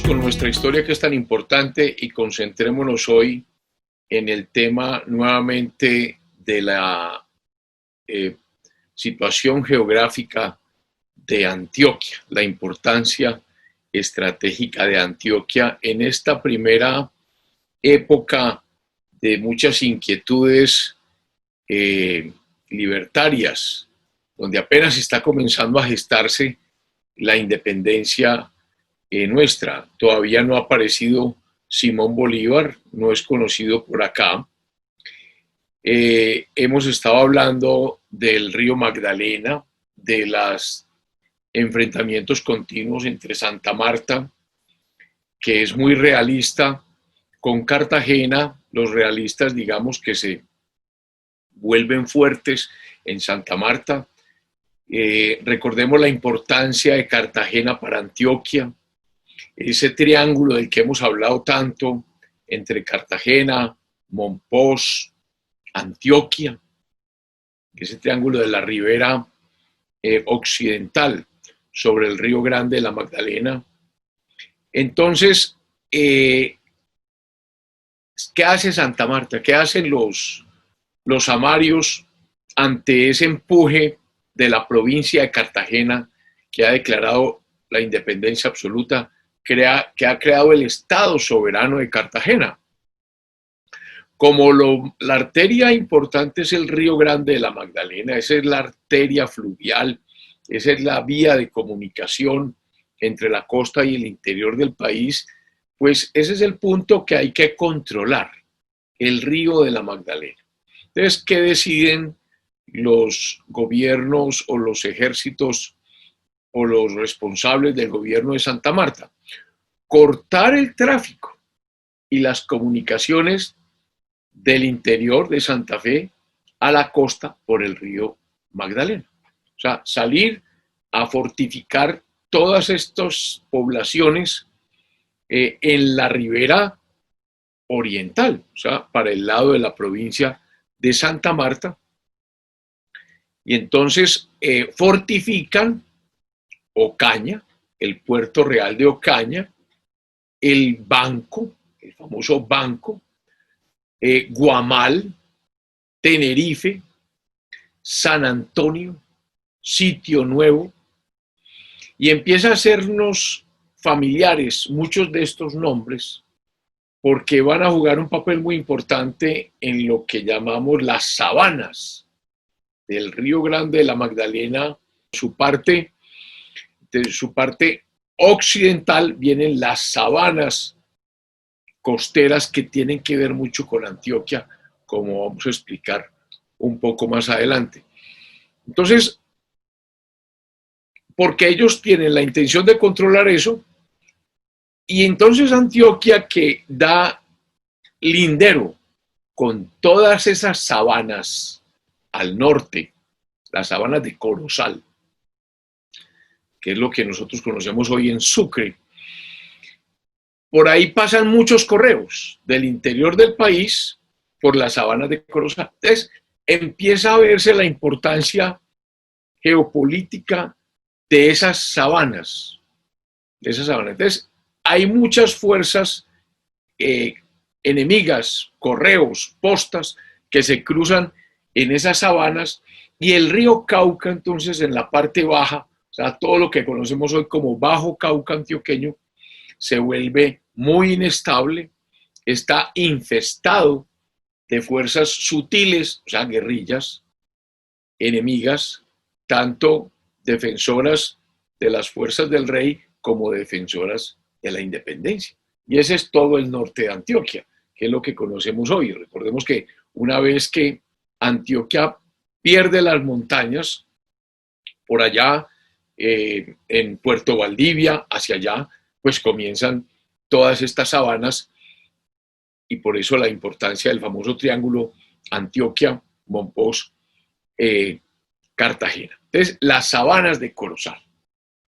con nuestra historia que es tan importante y concentrémonos hoy en el tema nuevamente de la situación geográfica de Antioquia, la importancia estratégica de Antioquia en esta primera época de muchas inquietudes libertarias, donde apenas está comenzando a gestarse la independencia nuestra. Todavía no ha aparecido Simón Bolívar, no es conocido por acá. Hemos estado hablando del río Magdalena, de los enfrentamientos continuos entre Santa Marta, que es muy realista, con Cartagena. Los realistas, digamos, que se vuelven fuertes en Santa Marta. Recordemos la importancia de Cartagena para Antioquia, ese triángulo del que hemos hablado tanto entre Cartagena, Mompox, Antioquia, ese triángulo de la ribera occidental sobre el río Grande de la Magdalena. Entonces, ¿qué hace Santa Marta? ¿Qué hacen los amarios ante ese empuje de la provincia de Cartagena, que ha declarado la independencia absoluta, que ha creado el Estado soberano de Cartagena? Como la arteria importante es el río Grande de la Magdalena, esa es la arteria fluvial, esa es la vía de comunicación entre la costa y el interior del país, pues ese es el punto que hay que controlar, el río de la Magdalena. Entonces, ¿qué deciden los gobiernos o los ejércitos o los responsables del gobierno de Santa Marta? Cortar el tráfico y las comunicaciones del interior de Santa Fe a la costa por el río Magdalena. O sea, salir a fortificar todas estas poblaciones en la ribera oriental, o sea, para el lado de la provincia de Santa Marta. Y entonces fortifican Ocaña, el puerto real de Ocaña, el banco, el famoso banco, Guamal, Tenerife, San Antonio, Sitio Nuevo, y empieza a hacernos familiares muchos de estos nombres, porque van a jugar un papel muy importante en lo que llamamos las sabanas del río Grande de la Magdalena. De su parte occidental vienen las sabanas costeras que tienen que ver mucho con Antioquia, como vamos a explicar un poco más adelante. Entonces, porque ellos tienen la intención de controlar eso, y entonces Antioquia, que da lindero con todas esas sabanas al norte, las sabanas de Corozal, que es lo que nosotros conocemos hoy en Sucre. Por ahí pasan muchos correos del interior del país por las sabanas de Corozal. Entonces, empieza a verse la importancia geopolítica de esas sabanas. Entonces, hay muchas fuerzas enemigas, correos, postas, que se cruzan en esas sabanas, y el río Cauca, entonces, en la parte baja, o sea, todo lo que conocemos hoy como Bajo Cauca antioqueño, se vuelve muy inestable, está infestado de fuerzas sutiles, o sea, guerrillas, enemigas, tanto defensoras de las fuerzas del rey como defensoras de la independencia. Y ese es todo el norte de Antioquia, que es lo que conocemos hoy. Recordemos que una vez que Antioquia pierde las montañas, por allá en Puerto Valdivia, hacia allá, pues comienzan todas estas sabanas, y por eso la importancia del famoso triángulo Antioquia, Mompox, Cartagena. Entonces, las sabanas de Corozal.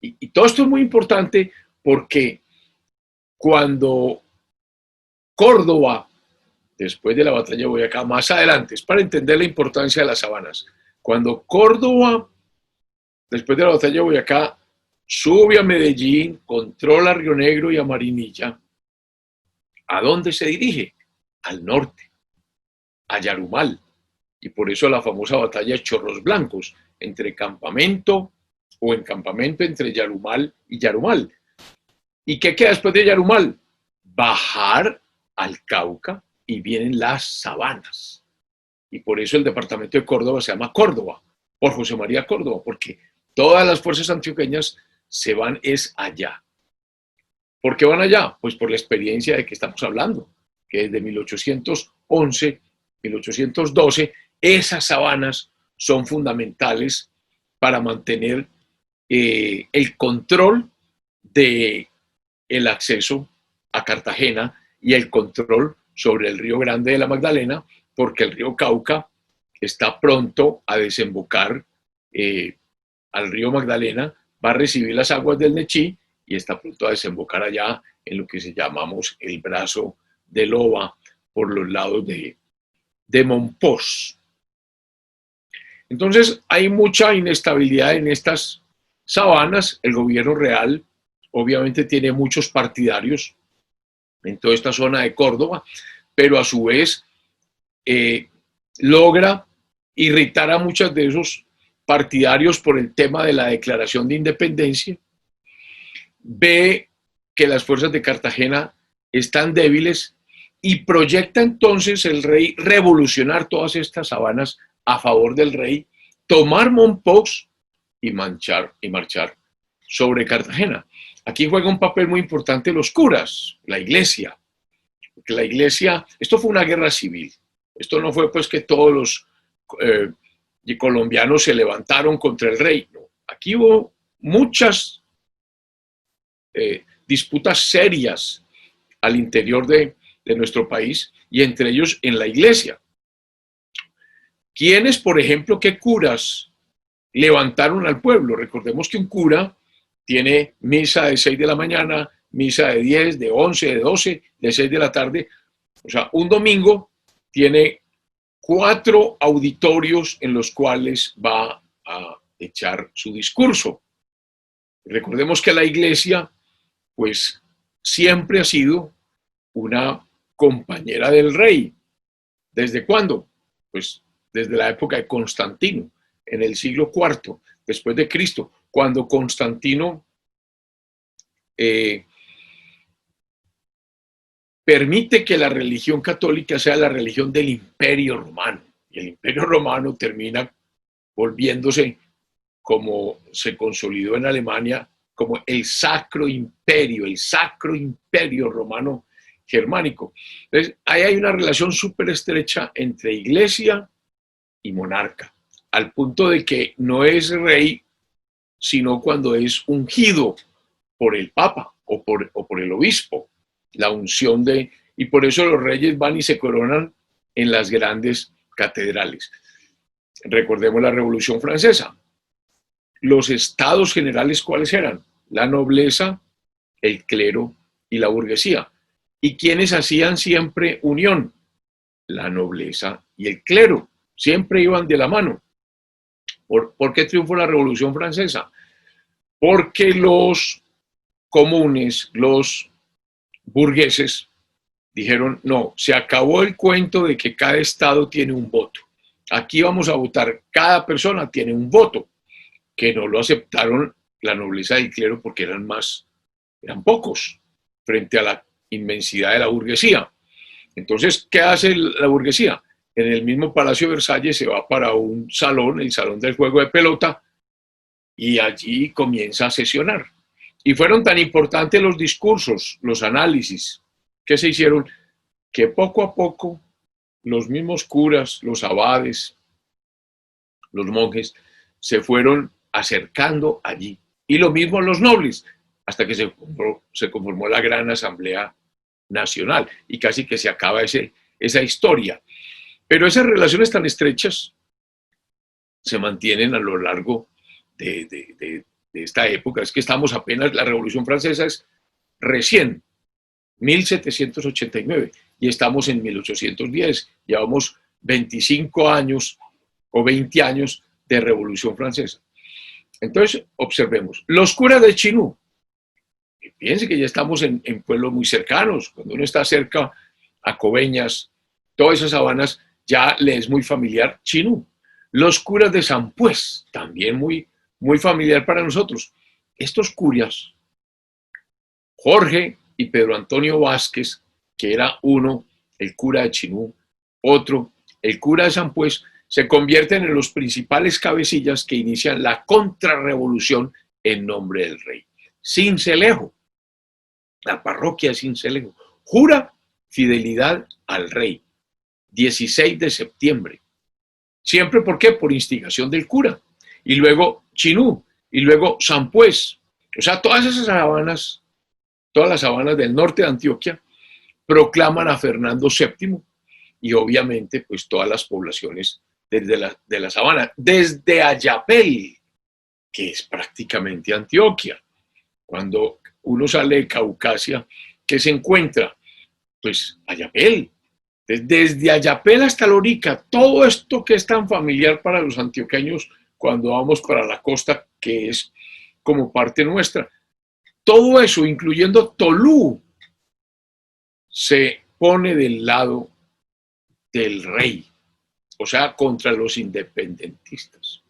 Y todo esto es muy importante porque cuando Córdoba, después de la batalla de Boyacá, más adelante, es para entender la importancia de las sabanas, cuando Córdoba, después de la batalla de Boyacá, sube a Medellín, controla Río Negro y a Marinilla. ¿A dónde se dirige? Al norte, a Yarumal. Y por eso la famosa batalla de Chorros Blancos, entre campamento o en campamento entre Yarumal y Yarumal. ¿Y qué queda después de Yarumal? Bajar al Cauca y vienen las sabanas. Y por eso el departamento de Córdoba se llama Córdoba, por José María Córdoba, porque todas las fuerzas antioqueñas se van es allá. ¿Por qué van allá? Pues por la experiencia de que estamos hablando, que desde 1811, 1812, esas sabanas son fundamentales para mantener el control del acceso a Cartagena y el control sobre el río Grande de la Magdalena, porque el río Cauca está pronto a desembocar al río Magdalena, va a recibir las aguas del Nechí y está pronto a desembocar allá en lo que se llamamos el brazo del Oba por los lados de Monpós. Entonces hay mucha inestabilidad en estas sabanas. El gobierno real obviamente tiene muchos partidarios en toda esta zona de Córdoba, pero a su vez logra irritar a muchos de esos partidarios por el tema de la declaración de independencia, ve que las fuerzas de Cartagena están débiles y proyecta entonces el rey revolucionar todas estas sabanas a favor del rey, tomar Monpós y marchar sobre Cartagena. Aquí juega un papel muy importante los curas, la iglesia, porque la iglesia, esto fue una guerra civil, esto no fue pues que todos los colombianos se levantaron contra el rey, no. Aquí hubo muchas disputas serias al interior de nuestro país y entre ellos en la iglesia. ¿Quiénes, por ejemplo, qué curas levantaron al pueblo? Recordemos que un cura tiene misa de 6 de la mañana, misa de 10, de 11, de 12, de 6 de la tarde. O sea, un domingo tiene 4 auditorios en los cuales va a echar su discurso. Recordemos que la iglesia, pues, siempre ha sido una compañera del rey. ¿Desde cuándo? Pues desde la época de Constantino, en el siglo IV después de Cristo, cuando Constantino permite que la religión católica sea la religión del Imperio Romano. Y el Imperio Romano termina volviéndose, como se consolidó en Alemania, como el Sacro Imperio Romano Germánico. Entonces, ahí hay una relación súper estrecha entre iglesia y monarca, al punto de que no es rey, sino cuando es ungido por el Papa o por el obispo, la unción de, y por eso los reyes van y se coronan en las grandes catedrales. Recordemos la Revolución Francesa. Los estados generales, ¿cuáles eran? La nobleza, el clero y la burguesía. ¿Y quiénes hacían siempre unión? La nobleza y el clero. Siempre iban de la mano. ¿Por qué triunfó la Revolución Francesa? Porque los comunes, los burgueses, dijeron, no, se acabó el cuento de que cada estado tiene un voto. Aquí vamos a votar, cada persona tiene un voto, que no lo aceptaron la nobleza y el clero porque eran pocos frente a la inmensidad de la burguesía. Entonces, ¿qué hace la burguesía? En el mismo Palacio de Versalles se va para un salón, el salón del juego de pelota, y allí comienza a sesionar. Y fueron tan importantes los discursos, los análisis que se hicieron, que poco a poco los mismos curas, los abades, los monjes, se fueron acercando allí. Y lo mismo los nobles, hasta que se conformó la Gran Asamblea Nacional y casi que se acaba esa historia. Pero esas relaciones tan estrechas se mantienen a lo largo de esta época. Es que estamos apenas, la Revolución Francesa es recién, 1789, y estamos en 1810. Llevamos 25 años o 20 años de Revolución Francesa. Entonces, observemos. Los curas de Chinú. Fíjense que ya estamos en pueblos muy cercanos. Cuando uno está cerca a Coveñas, todas esas sabanas, ya le es muy familiar Chinú. Los curas de Sampués, también muy familiar para nosotros. Estos curas, Jorge y Pedro Antonio Vázquez, que era uno, el cura de Chinú, otro, el cura de Sampués, se convierten en los principales cabecillas que inician la contrarrevolución en nombre del rey. Sincelejo, la parroquia de Sincelejo, jura fidelidad al rey, 16 de septiembre. Siempre, ¿por qué? Por instigación del cura. Y luego Chinú, y luego Sampués. O sea, todas esas sabanas, todas las sabanas del norte de Antioquia, proclaman a Fernando VII y obviamente pues todas las poblaciones de la sabana, desde Ayapel, que es prácticamente Antioquia. Cuando uno sale de Caucasia, ¿qué se encuentra? Pues Ayapel. Desde Ayapel hasta Lorica, todo esto que es tan familiar para los antioqueños cuando vamos para la costa, que es como parte nuestra. Todo eso, incluyendo Tolú, se pone del lado del rey, o sea, contra los independentistas.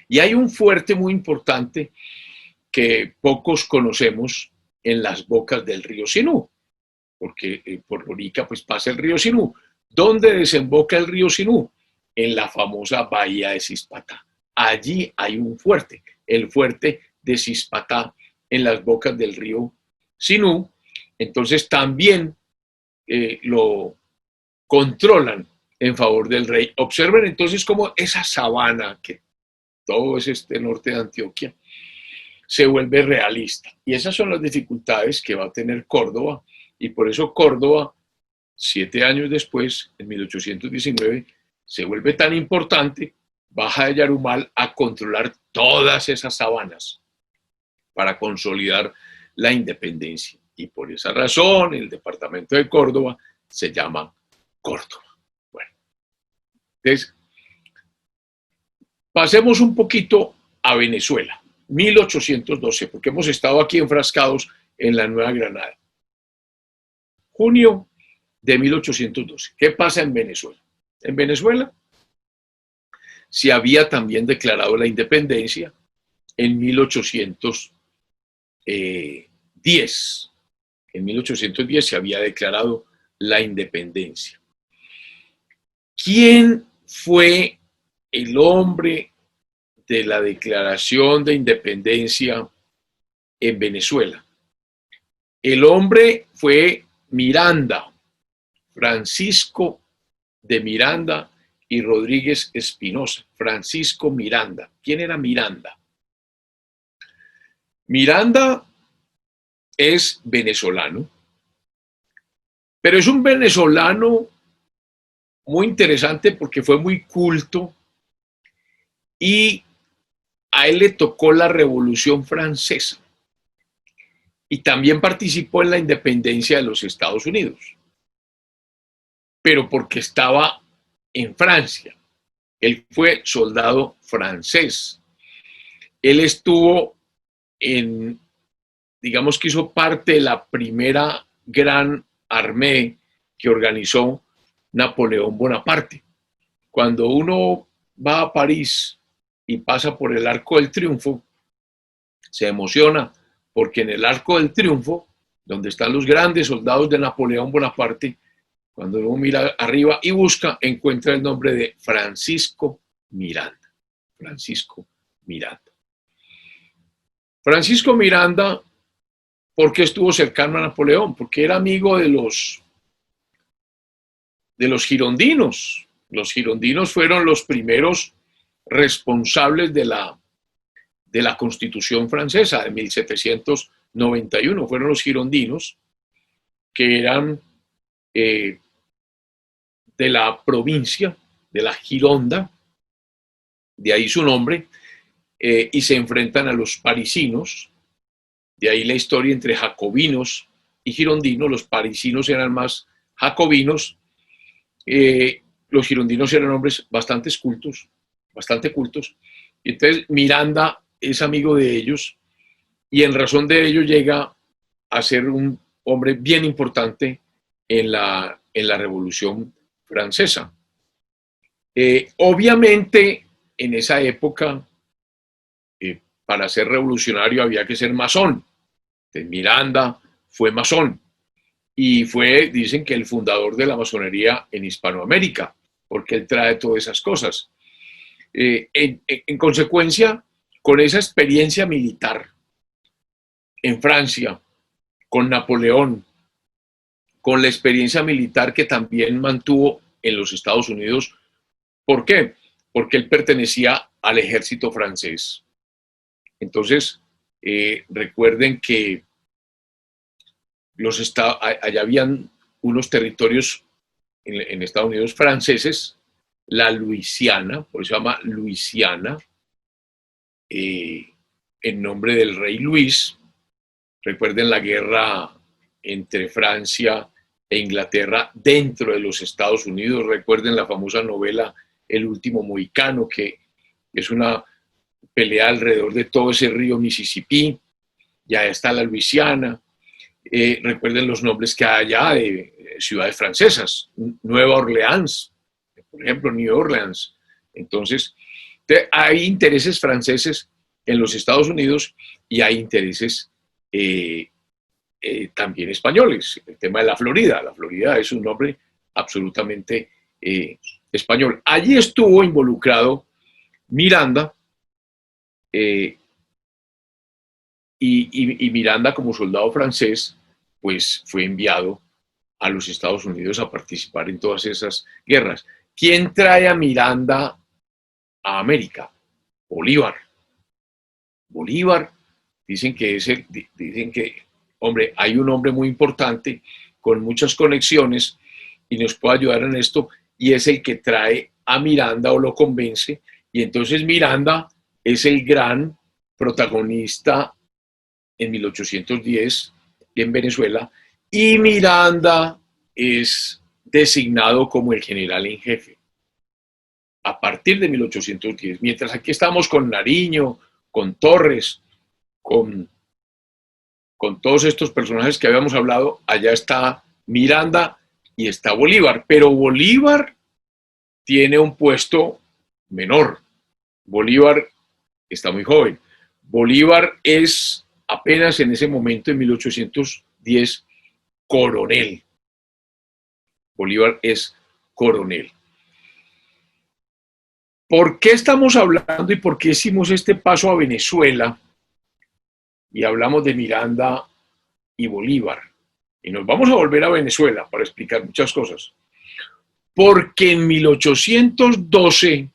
Y hay un fuerte muy importante que pocos conocemos en las bocas del río Sinú, porque por Lorica pues pasa el río Sinú. ¿Dónde desemboca el río Sinú? En la famosa bahía de Cispatá. Allí hay un fuerte, el fuerte de Cispatá, en las bocas del río Sinú. Entonces también lo controlan en favor del rey. Observen entonces cómo esa sabana, que todo es este norte de Antioquia, se vuelve realista. Y esas son las dificultades que va a tener Córdoba, y por eso Córdoba, 7 años después, en 1819, se vuelve tan importante, baja de Yarumal a controlar todas esas sabanas para consolidar la independencia. Y por esa razón, el departamento de Córdoba se llama Córdoba. Bueno, entonces, pasemos un poquito a Venezuela, 1812, porque hemos estado aquí enfrascados en la Nueva Granada. Junio de 1812. ¿Qué pasa en Venezuela? En Venezuela se había también declarado la independencia en 1810. En 1810 se había declarado la independencia. ¿Quién fue el hombre de la declaración de independencia en Venezuela? El hombre fue Miranda, Francisco de Miranda y Rodríguez Espinosa. Francisco Miranda. ¿Quién era Miranda? Miranda es venezolano, pero es un venezolano muy interesante porque fue muy culto y a él le tocó la Revolución Francesa y también participó en la independencia de los Estados Unidos, pero porque estaba en Francia. Él fue soldado francés. Él estuvo digamos que hizo parte de la primera gran armée que organizó Napoleón Bonaparte. Cuando uno va a París y pasa por el Arco del Triunfo, se emociona porque en el Arco del Triunfo, donde están los grandes soldados de Napoleón Bonaparte, cuando uno mira arriba y busca, encuentra el nombre de Francisco Miranda. Francisco Miranda. Francisco Miranda, ¿por qué estuvo cercano a Napoleón? Porque era amigo de los girondinos. Los girondinos fueron los primeros responsables de la Constitución francesa de 1791. Fueron los girondinos, que eran de la provincia de la Gironda, de ahí su nombre, y se enfrentan a los parisinos. De ahí la historia entre jacobinos y girondinos. Los parisinos eran más jacobinos. Los girondinos eran hombres bastante cultos, Y entonces Miranda es amigo de ellos y en razón de ello llega a ser un hombre bien importante en la Revolución Francesa. Obviamente, en esa época, para ser revolucionario había que ser masón. Entonces, Miranda fue masón y fue, dicen que el fundador de la masonería en Hispanoamérica, porque él trae todas esas cosas. En consecuencia, con esa experiencia militar en Francia, con Napoleón, con la experiencia militar que también mantuvo en los Estados Unidos. ¿Por qué? Porque él pertenecía al ejército francés. Entonces, recuerden que allá habían unos territorios en Estados Unidos franceses, la Luisiana, por eso se llama Luisiana, en nombre del rey Luis. Recuerden la guerra entre Francia e Inglaterra dentro de los Estados Unidos. Recuerden la famosa novela El último mohicano, que es una pelea alrededor de todo ese río Mississippi. Ya está la Luisiana. Recuerden los nombres que hay allá de ciudades francesas. Nueva Orleans, por ejemplo, New Orleans. Entonces, hay intereses franceses en los Estados Unidos y hay intereses también españoles. El tema de la Florida es un nombre absolutamente español. Allí estuvo involucrado Miranda y Miranda, como soldado francés, pues fue enviado a los Estados Unidos a participar en todas esas guerras. ¿Quién trae a Miranda a América? Bolívar. Bolívar, dicen que, hombre, hay un hombre muy importante con muchas conexiones y nos puede ayudar en esto, y es el que trae a Miranda o lo convence, y entonces Miranda es el gran protagonista en 1810 en Venezuela, y Miranda es designado como el general en jefe a partir de 1810, mientras aquí estamos con Nariño, con Torres, con, con todos estos personajes que habíamos hablado. Allá está Miranda y está Bolívar, pero Bolívar tiene un puesto menor. Bolívar está muy joven. Bolívar es apenas en ese momento, en 1810, coronel. Bolívar es coronel. ¿Por qué estamos hablando y por qué hicimos este paso a Venezuela y hablamos de Miranda y Bolívar? Y nos vamos a volver a Venezuela para explicar muchas cosas. Porque en 1812,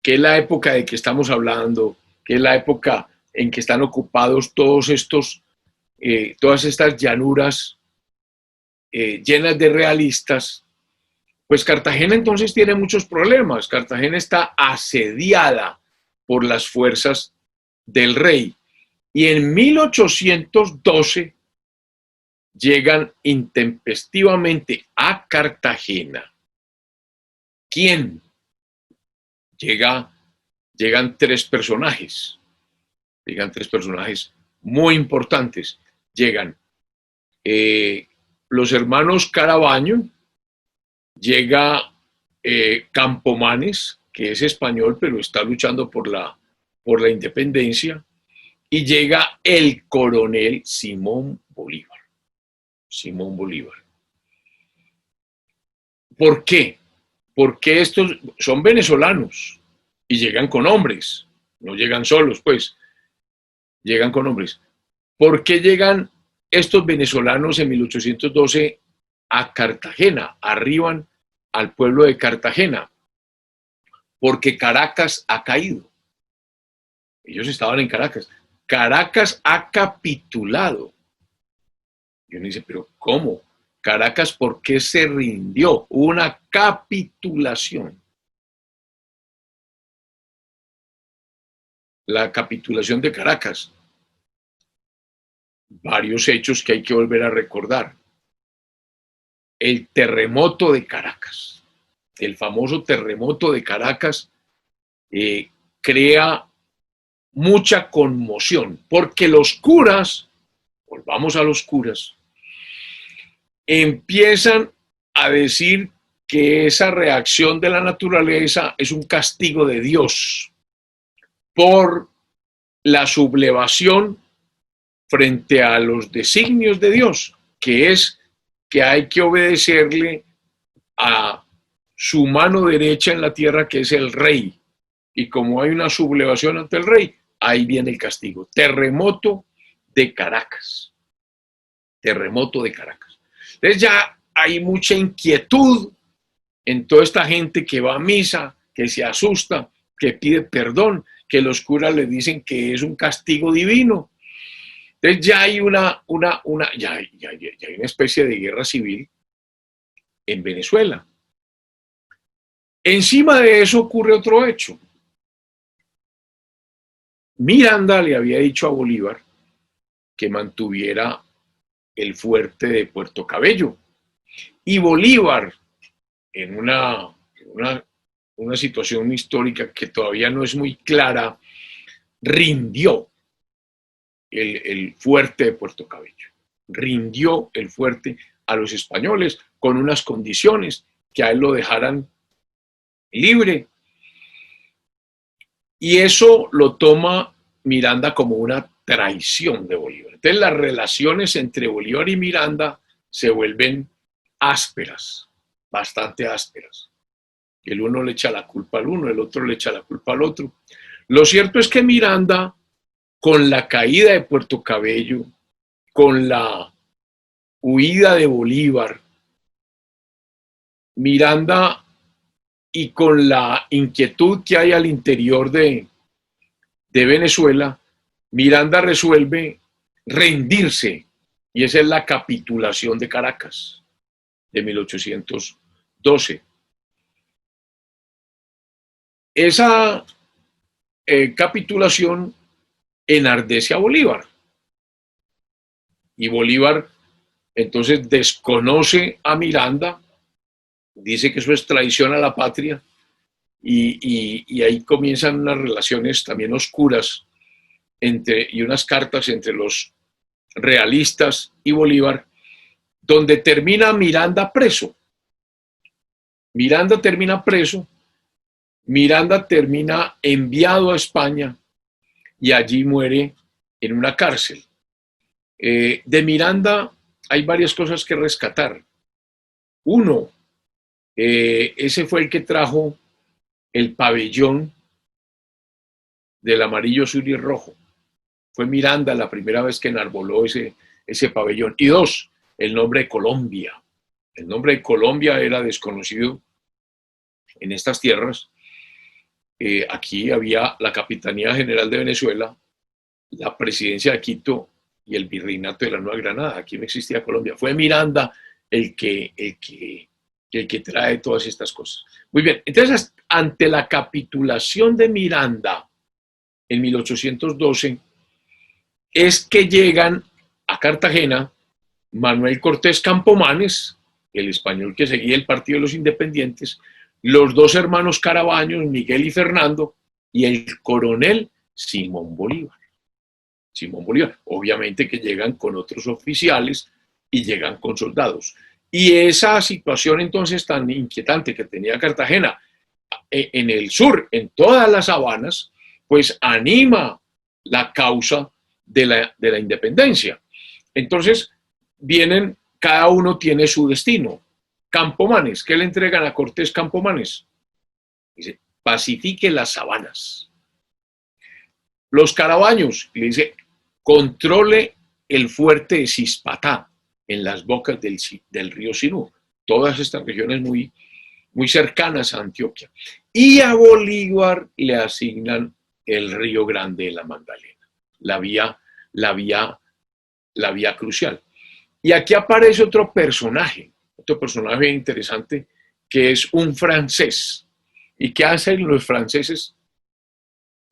que es la época de que estamos hablando, que es la época en que están ocupados todas estas llanuras llenas de realistas, pues Cartagena entonces tiene muchos problemas. Cartagena está asediada por las fuerzas del rey. Y en 1812 llegan intempestivamente a Cartagena. ¿Quién? Llegan tres personajes muy importantes. Llegan los hermanos Carabaño, llega Campomanes, que es español, pero está luchando por la independencia, y llega el coronel Simón Bolívar. Simón Bolívar. ¿Por qué? Porque estos son venezolanos y llegan con hombres, no llegan solos, pues, llegan con hombres. ¿Por qué llegan estos venezolanos en 1812 a Cartagena? Arriban al pueblo de Cartagena, porque Caracas ha caído. Ellos estaban en Caracas. Caracas ha capitulado. Y uno dice, pero ¿cómo? Caracas, ¿por qué se rindió? Hubo una capitulación. La capitulación de Caracas. Varios hechos que hay que volver a recordar. El terremoto de Caracas. El famoso terremoto de Caracas crea mucha conmoción, porque los curas, volvamos a los curas, empiezan a decir que esa reacción de la naturaleza es un castigo de Dios por la sublevación frente a los designios de Dios, que es que hay que obedecerle a su mano derecha en la tierra, que es el rey. Y como hay una sublevación ante el rey, ahí viene el castigo. Terremoto de Caracas. Terremoto de Caracas. Entonces ya hay mucha inquietud en toda esta gente que va a misa, que se asusta, que pide perdón, que los curas le dicen que es un castigo divino. Entonces ya hay una especie de guerra civil en Venezuela. Encima de eso ocurre otro hecho. Miranda le había dicho a Bolívar que mantuviera el fuerte de Puerto Cabello. Y Bolívar, en una situación histórica que todavía no es muy clara, rindió el fuerte de Puerto Cabello. Rindió el fuerte a los españoles con unas condiciones, que a él lo dejaran libre. Y eso lo toma Miranda como una traición de Bolívar. Entonces las relaciones entre Bolívar y Miranda se vuelven ásperas, bastante ásperas. El uno le echa la culpa al uno, el otro le echa la culpa al otro. Lo cierto es que Miranda, con la caída de Puerto Cabello, con la huida de Bolívar, Miranda, y con la inquietud que hay al interior de Venezuela, Miranda resuelve rendirse, y esa es la capitulación de Caracas de 1812. Esa capitulación enardece a Bolívar, y Bolívar entonces desconoce a Miranda, dice que eso es traición a la patria, y ahí comienzan unas relaciones también oscuras y unas cartas entre los realistas y Bolívar, donde termina Miranda preso. Miranda termina preso, Miranda termina enviado a España y allí muere en una cárcel. De Miranda hay varias cosas que rescatar. Uno, ese fue el que trajo el pabellón del amarillo, azul y rojo. Fue Miranda la primera vez que enarboló ese pabellón. Y dos, el nombre de Colombia. El nombre de Colombia era desconocido en estas tierras. Aquí había la Capitanía General de Venezuela, la Presidencia de Quito y el Virreinato de la Nueva Granada. Aquí no existía Colombia. Fue Miranda el que trae todas estas cosas. Muy bien, entonces ante la capitulación de Miranda en 1812, es que llegan a Cartagena Manuel Cortés Campomanes, el español que seguía el Partido de los Independientes, los dos hermanos Carabaños, Miguel y Fernando, y el coronel Simón Bolívar. Simón Bolívar, obviamente que llegan con otros oficiales y llegan con soldados. Y esa situación entonces tan inquietante que tenía Cartagena en el sur, en todas las Habanas, pues anima la causa de la independencia. Entonces vienen, cada uno tiene su destino. Campomanes, ¿qué le entregan a Cortés Campomanes? Dice, pacifique las sabanas. Los Carabaños, le dice, controle el fuerte de Cispatá, en las bocas del río Sinú. Todas estas regiones muy, muy cercanas a Antioquia. Y a Bolívar le asignan el Río Grande de la Magdalena, la vía crucial. Y aquí aparece otro personaje interesante, que es un francés. ¿Y qué hacen los franceses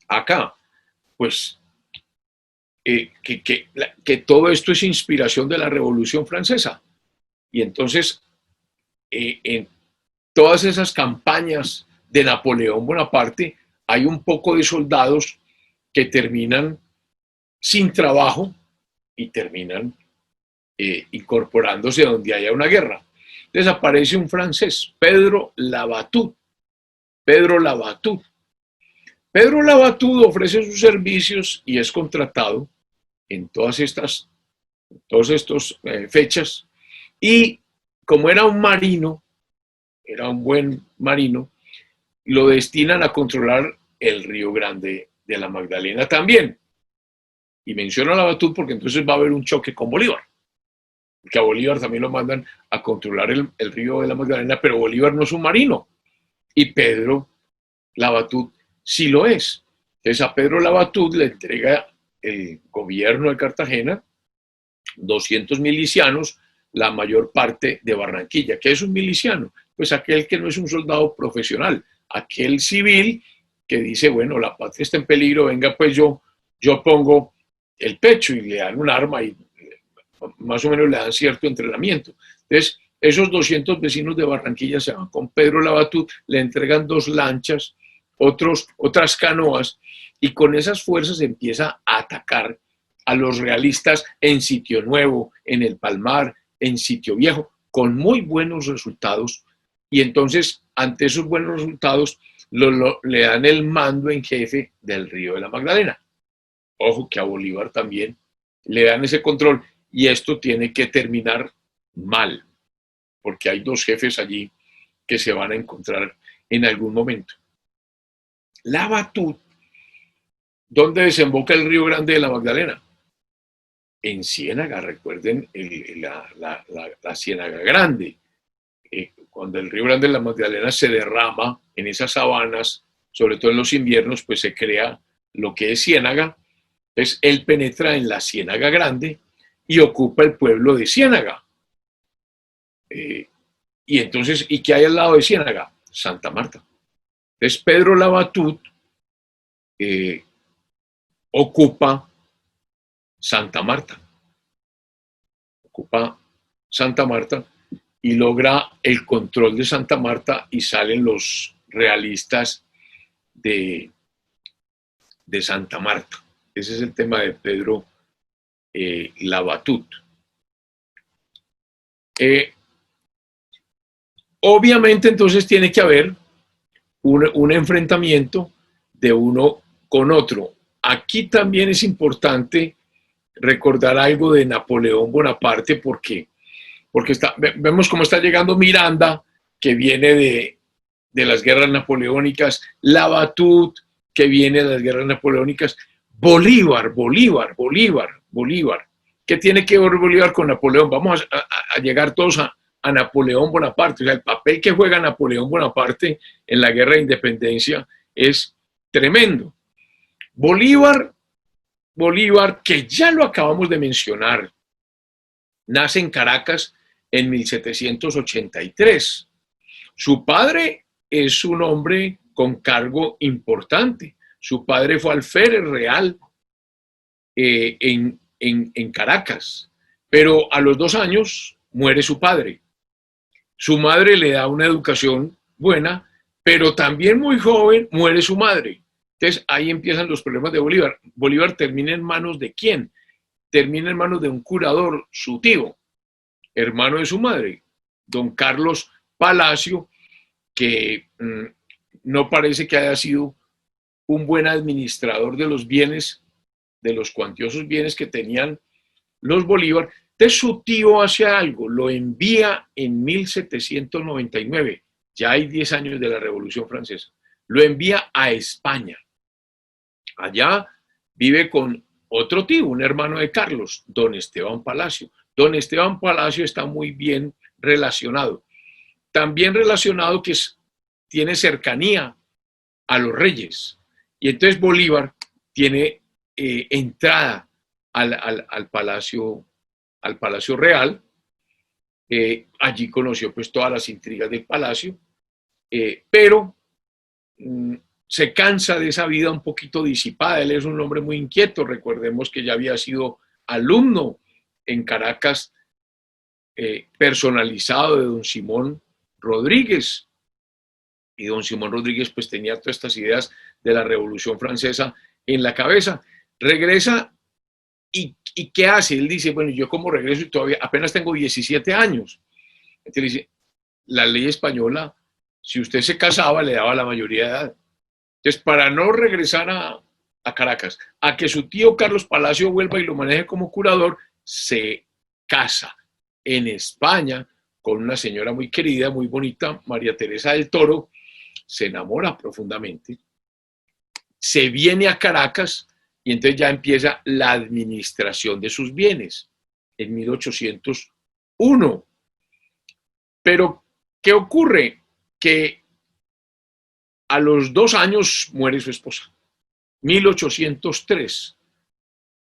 acá? Pues que todo esto es inspiración de la Revolución Francesa. Y entonces, en todas esas campañas de Napoleón Bonaparte, hay un poco de soldados que terminan sin trabajo y terminan incorporándose donde haya una guerra. Entonces aparece un francés, Pedro Labatut. Pedro Labatut. Pedro Labatut ofrece sus servicios y es contratado en todas estas fechas. Y como era un marino, era un buen marino, lo destinan a controlar el Río Grande de la Magdalena también. Y menciono a Labatut porque entonces va a haber un choque con Bolívar. Porque a Bolívar también lo mandan a controlar el río de la Magdalena, pero Bolívar no es un marino. Y Pedro Labatut sí lo es. Entonces a Pedro Labatut le entrega el gobierno de Cartagena 200 milicianos, la mayor parte de Barranquilla. ¿Qué es un miliciano? Pues aquel que no es un soldado profesional, aquel civil que dice, bueno, la patria está en peligro, venga, pues yo pongo el pecho, y le dan un arma y más o menos le dan cierto entrenamiento. Entonces, esos 200 vecinos de Barranquilla se van con Pedro Labatut, le entregan 2 lanchas, otras canoas, y con esas fuerzas empieza a atacar a los realistas en Sitio Nuevo, en el Palmar, en Sitio Viejo, con muy buenos resultados. Y entonces, ante esos buenos resultados, le dan el mando en jefe del Río de la Magdalena. Ojo que a Bolívar también le dan ese control, y esto tiene que terminar mal, porque hay 2 jefes allí que se van a encontrar en algún momento. Labatut, ¿dónde desemboca el Río Grande de la Magdalena? En Ciénaga, recuerden la Ciénaga Grande. Cuando el Río Grande de la Magdalena se derrama en esas sabanas, sobre todo en los inviernos, pues se crea lo que es Ciénaga. Entonces él penetra en la Ciénaga Grande y ocupa el pueblo de Ciénaga. Y entonces, ¿y qué hay al lado de Ciénaga? Santa Marta. Entonces Pedro Labatut ocupa Santa Marta. Ocupa Santa Marta y logra el control de Santa Marta, y salen los realistas de Santa Marta. Ese es el tema de Pedro Labatut. Obviamente entonces tiene que haber un enfrentamiento de uno con otro. Aquí también es importante recordar algo de Napoleón Bonaparte, porque vemos cómo está llegando Miranda, que viene de las guerras napoleónicas, Labatut, que viene de las guerras napoleónicas, Bolívar. ¿Qué tiene que ver Bolívar con Napoleón? Vamos a llegar todos a Napoleón Bonaparte. O sea, el papel que juega Napoleón Bonaparte en la guerra de independencia es tremendo. Bolívar, que ya lo acabamos de mencionar, nace en Caracas en 1783. Su padre es un hombre con cargo importante. Su padre fue alférez real en Caracas, pero a los 2 años muere su padre. Su madre le da una educación buena, pero también muy joven muere su madre. Entonces ahí empiezan los problemas de Bolívar. Bolívar termina en manos de ¿quién? Termina en manos de un curador, su tío, hermano de su madre, don Carlos Palacio, que no parece que haya sido un buen administrador de los bienes, de los cuantiosos bienes que tenían los Bolívar. Entonces su tío hace algo, lo envía en 1799, ya hay 10 años de la Revolución Francesa, lo envía a España. Allá vive con otro tío, un hermano de Carlos, don Esteban Palacio. Don Esteban Palacio está muy bien relacionado. También relacionado que tiene cercanía a los reyes. Y entonces Bolívar tiene entrada al Palacio Real. Allí conoció pues todas las intrigas del palacio, pero se cansa de esa vida un poquito disipada. Él es un hombre muy inquieto. Recordemos que ya había sido alumno en Caracas, personalizado de don Simón Rodríguez. Y don Simón Rodríguez pues tenía todas estas ideas de la Revolución Francesa en la cabeza. Regresa y ¿qué hace? Él dice, bueno, yo como regreso y todavía apenas tengo 17 años. Entonces dice, la ley española, si usted se casaba, le daba la mayoría de edad. Entonces, para no regresar a Caracas, a que su tío Carlos Palacio vuelva y lo maneje como curador, se casa en España con una señora muy querida, muy bonita, María Teresa del Toro, se enamora profundamente, se viene a Caracas y entonces ya empieza la administración de sus bienes en 1801. Pero, ¿qué ocurre? Que a los 2 años muere su esposa. 1803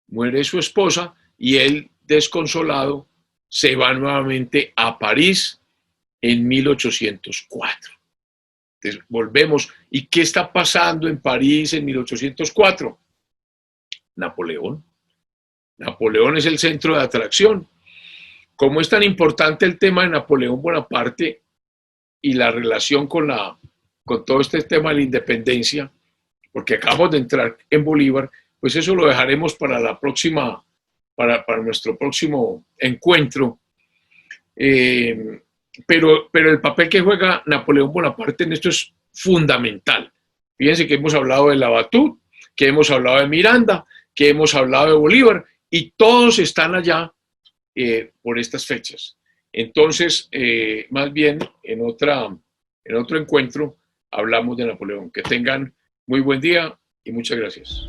muere su esposa y él, desconsolado, se va nuevamente a París en 1804. Entonces, volvemos. ¿Y qué está pasando en París en 1804? Napoleón. Napoleón es el centro de atracción. ¿Cómo es tan importante el tema de Napoleón Bonaparte y la relación con todo este tema de la independencia? Porque acabamos de entrar en Bolívar, pues eso lo dejaremos para la próxima, para nuestro próximo encuentro. Pero el papel que juega Napoleón Bonaparte en esto es fundamental. Fíjense que hemos hablado de Lavatud, que hemos hablado de Miranda, que hemos hablado de Bolívar, y todos están allá por estas fechas. Entonces, más bien, en otro encuentro hablamos de Napoleón. Que tengan muy buen día y muchas gracias.